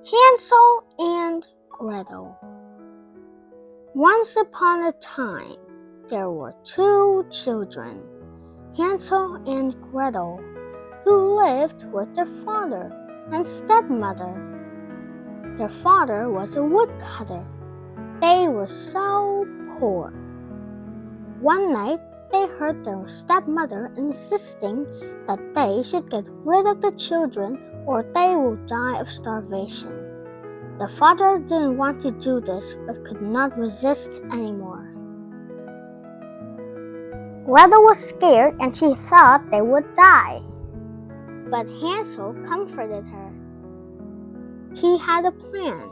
Hansel and Gretel. Once upon a time, there were two children, Hansel and Gretel, who lived with their father and stepmother. Their father was a woodcutter. They were so poor. One night, they heard their stepmother insisting that they should get rid of the children or they will die of starvation. The father didn't want to do this but could not resist anymore. Gretel was scared and she thought they would die. But Hansel comforted her. He had a plan.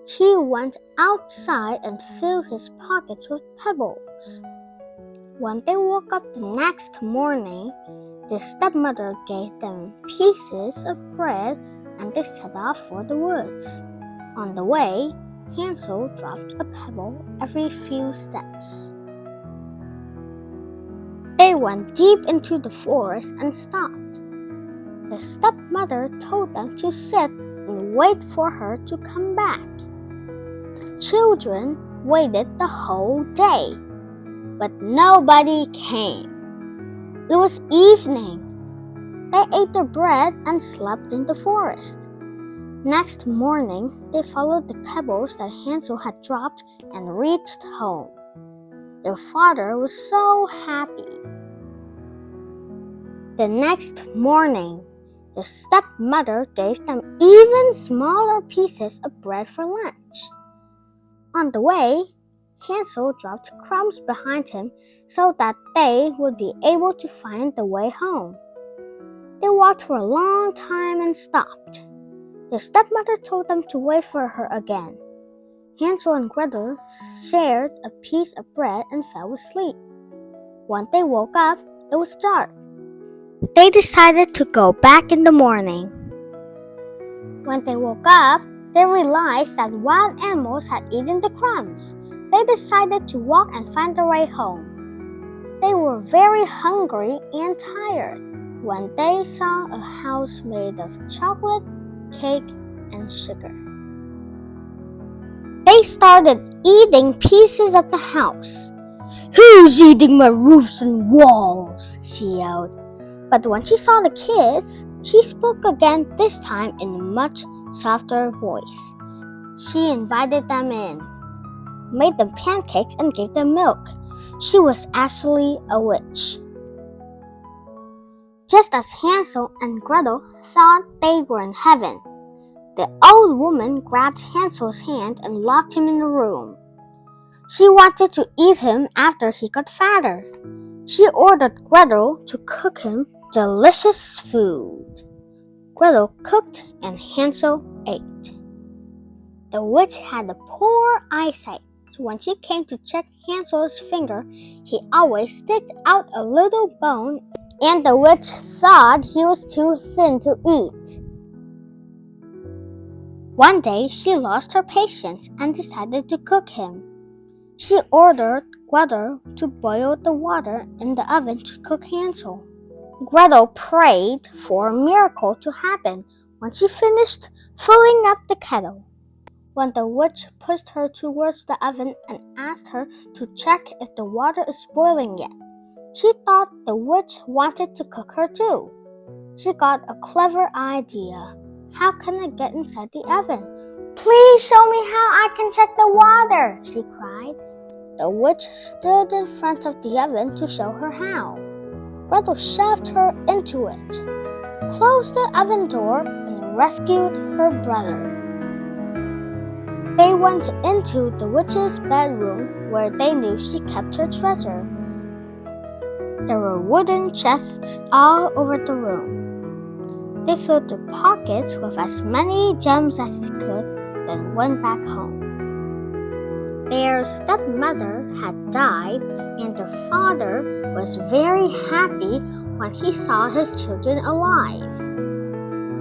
He went outside and filled his pockets with pebbles. When they woke up the next morning, their stepmother gave them pieces of bread and they set off for the woods. On the way, Hansel dropped a pebble every few steps. They went deep into the forest and stopped. Their stepmother told them to sit and wait for her to come back. The children waited the whole day, but nobody came. It was evening. They ate their bread and slept in the forest. Next morning, they followed the pebbles that Hansel had dropped and reached home. Their father was so happy. The next morning, the stepmother gave them even smaller pieces of bread for lunch. On the way, Hansel dropped crumbs behind him so that they would be able to find the way home. They walked for a long time and stopped. The stepmother told them to wait for her again. Hansel and Gretel shared a piece of bread and fell asleep. When they woke up, it was dark. They decided to go back in the morning. When they woke up, they realized that wild animals had eaten the crumbs. They decided to walk and find their way home. They were very hungry and tired when they saw a house made of chocolate, cake, and sugar. They started eating pieces of the house. "Who's eating my roofs and walls?" she yelled. But when she saw the kids, she spoke again, this time in a much softer voice. She invited them in, made them pancakes, and gave them milk. She was actually a witch. Just as Hansel and Gretel thought they were in heaven, the old woman grabbed Hansel's hand and locked him in a room. She wanted to eat him after he got fatter. She ordered Gretel to cook him delicious food. Gretel cooked and Hansel ate. The witch had a poor eyesight, so when she came to check Hansel's finger, he always sticked out a little bone, and the witch thought he was too thin to eat. One day, she lost her patience and decided to cook him. She ordered Gretel to boil the water in the oven to cook Hansel. Gretel prayed for a miracle to happen when she finished filling up the kettle. When the witch pushed her towards the oven and asked her to check if the water is boiling yet, she thought the witch wanted to cook her too. She got a clever idea. "How can I get inside the oven?" "Please show me how I can check the water," she cried. The witch stood in front of the oven to show her how. Gretel shoved her into it, closed the oven door, and rescued her brother. They went into the witch's bedroom where they knew she kept her treasure. There were wooden chests all over the room. They filled their pockets with as many gems as they could, then went back home. Their stepmother had died, and their father was very happy when he saw his children alive.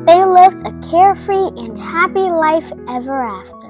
They lived a carefree and happy life ever after.